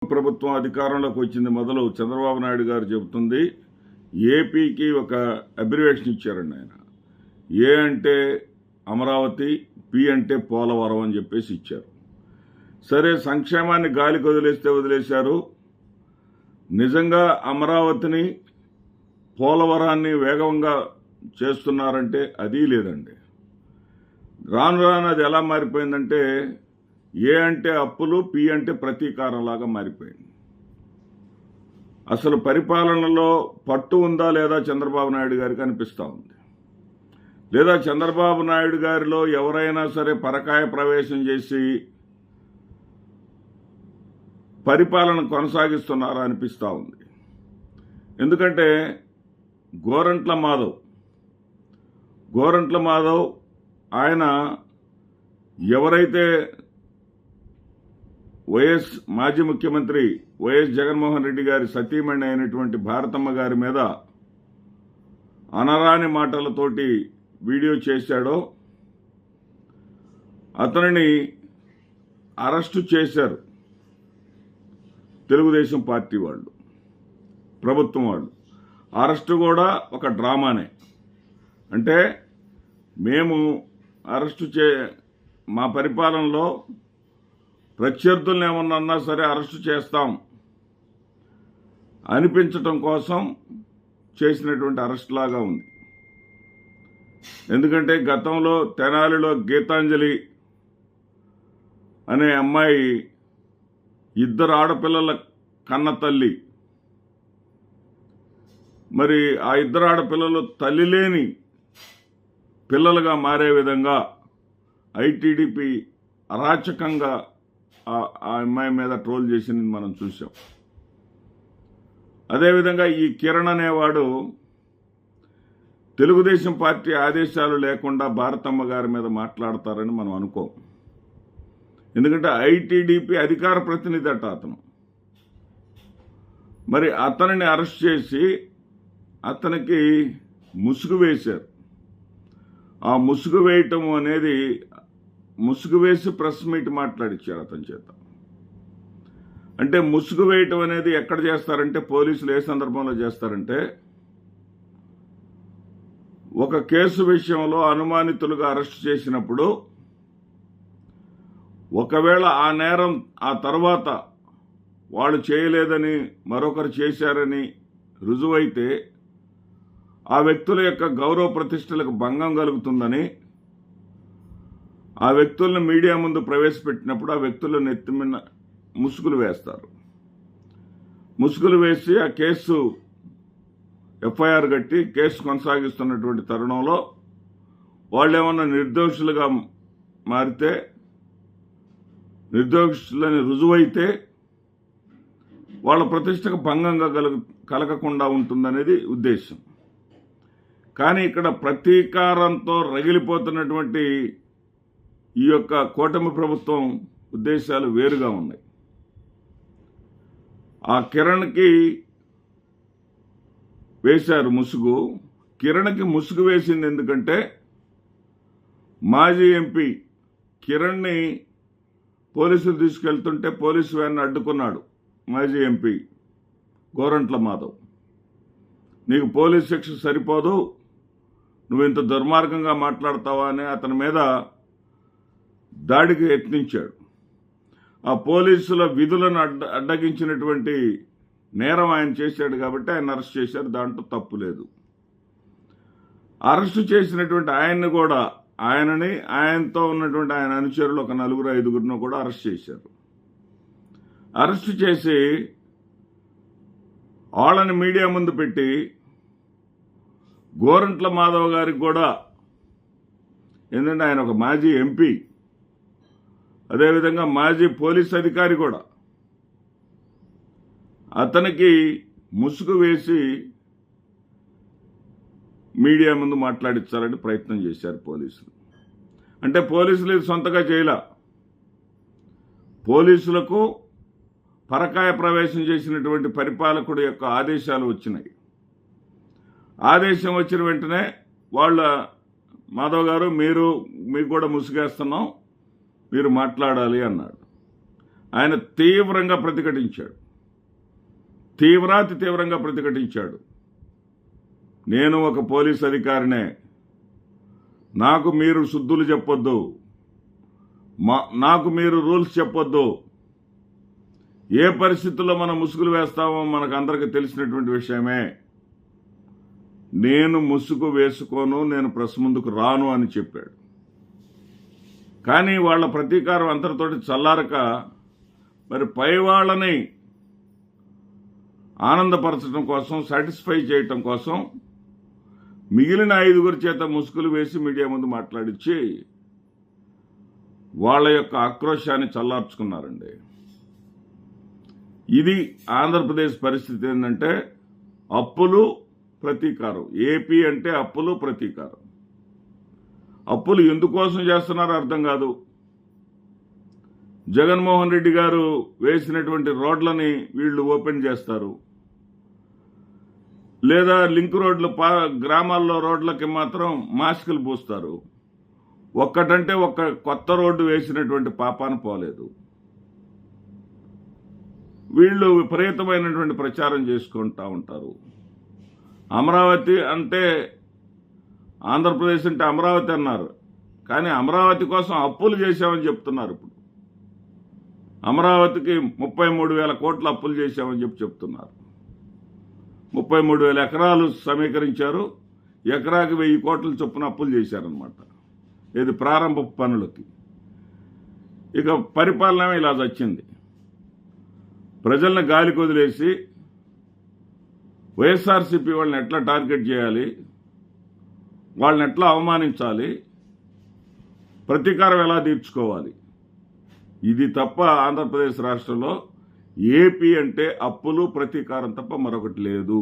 ప్రభుత్వం అధికారంలోకి వచ్చింది మొదలు చంద్రబాబు నాయుడు గారు చెబుతుంది ఏపీకి ఒక అబ్రివేషన్ ఇచ్చారండి ఆయన. ఏ అంటే అమరావతి, పి అంటే పోలవరం అని చెప్పేసి ఇచ్చారు. సరే, సంక్షేమాన్ని గాలికి వదిలేశారు. నిజంగా అమరావతిని, పోలవరాన్ని వేగంగా చేస్తున్నారంటే అది లేదండి. రాను రాను అది ఎలా మారిపోయిందంటే ఏ అంటే అప్పులు, పి అంటే ప్రతీకారంలాగా మారిపోయింది. అసలు పరిపాలనలో పట్టు ఉందా లేదా చంద్రబాబు నాయుడు గారికి అనిపిస్తూ ఉంది. లేదా చంద్రబాబు నాయుడు గారిలో ఎవరైనా సరే పరకాయ ప్రవేశం చేసి పరిపాలన కొనసాగిస్తున్నారా అనిపిస్తూ ఉంది. ఎందుకంటే గోరంట్ల మాధవ్ ఆయన ఎవరైతే మాజీ ముఖ్యమంత్రి వైఎస్ జగన్మోహన్ రెడ్డి గారి సతీమణి అయినటువంటి భారతమ్మ గారి మీద అనరాని మాటలతోటి వీడియో చేశాడో అతనిని అరెస్టు చేశారు తెలుగుదేశం పార్టీ వాళ్ళు, ప్రభుత్వం వాళ్ళు. అరెస్టు కూడా ఒక డ్రామానే. అంటే మేము మా పరిపాలనలో ప్రత్యర్థులను ఏమన్నా సరే అరెస్టు చేస్తాం అనిపించటం కోసం చేసినటువంటి అరెస్ట్ లాగా ఉంది. ఎందుకంటే గతంలో తెనాలిలో గీతాంజలి అనే అమ్మాయి 2 ఆడపిల్లల కన్న తల్లి. మరి ఆ 2 ఆడపిల్లలు తల్లి లేని పిల్లలుగా మారే విధంగా ఐటీడీపీ అరాచకంగా ఆ అమ్మాయి మీద ట్రోల్ చేసింది మనం చూసాం. అదేవిధంగా ఈ కిరణ్ అనేవాడు తెలుగుదేశం పార్టీ ఆదేశాలు లేకుండా భారతమ్మ గారి మీద మాట్లాడతారని మనం అనుకోం. ఎందుకంటే ఐటీడీపీ అధికార ప్రతినిధి అట అతను. మరి అతనిని అరెస్ట్ చేసి అతనికి ముసుగు వేశారు. ఆ ముసుగు వేయటం అనేది ముసుగు వేసి ప్రెస్ మీట్ మాట్లాడిచ్చారు అతని చేత. అంటే ముసుగు వేయటం అనేది ఎక్కడ చేస్తారంటే పోలీసులు ఏ సందర్భంలో చేస్తారంటే ఒక కేసు విషయంలో అనుమానితులుగా అరెస్ట్ చేసినప్పుడు ఒకవేళ ఆ నేరం ఆ తర్వాత వాళ్ళు చేయలేదని మరొకరు చేశారని రుజువైతే ఆ వ్యక్తుల యొక్క గౌరవ ప్రతిష్టలకు భంగం కలుగుతుందని ఆ వ్యక్తులను మీడియా ముందు ప్రవేశపెట్టినప్పుడు ఆ వ్యక్తులను నెత్తిమిన ముసుగులు వేస్తారు. ముసుగులు వేసి ఆ కేసు ఎఫ్ఐఆర్ కట్టి కేసు కొనసాగిస్తున్నటువంటి తరుణంలో వాళ్ళు ఏమన్నా నిర్దోషులుగా మారితే, నిర్దోషులని రుజువైతే వాళ్ళ ప్రతిష్టకు భంగంగా కలగకుండా ఉంటుందనేది ఉద్దేశం. కానీ ఇక్కడ ప్రతీకారంతో రగిలిపోతున్నటువంటి ఈ యొక్క కూటమి ప్రభుత్వం ఉద్దేశాలు వేరుగా ఉన్నాయి. ఆ కిరణ్కి వేశారు ముసుగు. కిరణ్కి ముసుగు వేసింది ఎందుకంటే మాజీ ఎంపీ కిరణ్ని పోలీసులు తీసుకెళ్తుంటే పోలీసు వ్యాన్ని అడ్డుకున్నాడు మాజీ ఎంపీ గోరంట్ల మాధవ్. నీకు పోలీసు శిక్ష సరిపోదు, నువ్వు ఇంత దుర్మార్గంగా మాట్లాడతావా అని అతని మీద దాడికి యత్నించాడు. ఆ పోలీసుల విధులను అడ్డగించినటువంటి నేరం ఆయన చేశాడు కాబట్టి ఆయన అరెస్ట్ చేశారు. దాంట్లో తప్పు లేదు. అరెస్టు చేసినటువంటి ఆయన్ని కూడా ఆయనతో ఉన్నటువంటి ఆయన అనుచరులు ఒక 4-5 కూడా అరెస్ట్ చేశారు. అరెస్టు చేసి వాళ్ళని మీడియా ముందు పెట్టి గోరంట్ల మాధవ్ గారికి కూడా, ఎందుకంటే ఆయన ఒక మాజీ ఎంపీ, అదేవిధంగా మాజీ పోలీస్ అధికారి కూడా, అతనికి ముసుగు వేసి మీడియా ముందు మాట్లాడించాలని ప్రయత్నం చేశారు పోలీసులు. అంటే పోలీసులు ఇది సొంతగా చేయలా. పోలీసులకు పరకాయ ప్రవేశం చేసినటువంటి పరిపాలకుడు యొక్క ఆదేశాలు వచ్చినాయి. ఆదేశం వచ్చిన వెంటనే వాళ్ళ మాధవ్ గారు మీకు కూడా ముసుగేస్తున్నాం, మీరు మాట్లాడాలి అన్నాడు. ఆయన తీవ్రంగా ప్రతిఘటించాడు, తీవ్రంగా ప్రతిఘటించాడు. నేను ఒక పోలీస్ అధికారినే, నాకు మీరు శుద్ధులు చెప్పొద్దు, నాకు మీరు రూల్స్ చెప్పొద్దు. ఏ పరిస్థితుల్లో మనం ముసుగులు వేస్తామో మనకు అందరికీ తెలిసినటువంటి విషయమే. నేను ముసుగు వేసుకోను, నేను ప్రెస్ ముందుకు రాను అని చెప్పాడు. కానీ వాళ్ళ ప్రతీకారం అంతటితోటి చల్లారక మరి పై వాళ్ళని ఆనందపరచడం కోసం, సాటిస్ఫై చేయటం కోసం మిగిలిన 5 చేత ముసుగులు వేసి మీడియా ముందు మాట్లాడించి వాళ్ళ యొక్క ఆక్రోశాన్ని చల్లార్చుకున్నారండి. ఇది ఆంధ్రప్రదేశ్ పరిస్థితి. ఏంటంటే అప్పులు ప్రతీకారం. ఏపీ అంటే అప్పులు ప్రతీకారం. అప్పులు ఎందుకోసం చేస్తున్నారో అర్థం కాదు. జగన్మోహన్ రెడ్డి గారు వేసినటువంటి రోడ్లని వీళ్ళు ఓపెన్ చేస్తారు, లేదా లింక్ రోడ్లు గ్రామాల్లో రోడ్లకి మాత్రం మాస్కులు పూస్తారు. ఒక్కటంటే ఒక్క కొత్త రోడ్డు వేసినటువంటి పాపాన పోలేదు. వీళ్ళు విపరీతమైనటువంటి ప్రచారం చేసుకుంటూ ఉంటారు. అమరావతి అంటే, ఆంధ్రప్రదేశ్ అంటే అమరావతి అన్నారు, కానీ అమరావతి కోసం అప్పులు చేశామని చెప్తున్నారు. ఇప్పుడు అమరావతికి 33,000 కోట్ల అప్పులు చేశామని చెప్తున్నారు. 33,000 ఎకరాలు సమీకరించారు, ఎకరాకి 1000 కోట్ల చొప్పున అప్పులు చేశారనమాట. ఇది ప్రారంభ పనులకి. ఇక పరిపాలన ఇలా వచ్చింది. ప్రజలను గాలికి వదిలేసి వైఎస్ఆర్సీపీ వాళ్ళని ఎట్లా టార్గెట్ చేయాలి, వాళ్ళని ఎట్లా అవమానించాలి, ప్రతీకారం ఎలా తీర్చుకోవాలి, ఇది తప్ప ఆంధ్రప్రదేశ్ రాష్ట్రంలో ఏపీ అంటే అప్పులు ప్రతీకారం తప్ప మరొకటి లేదు.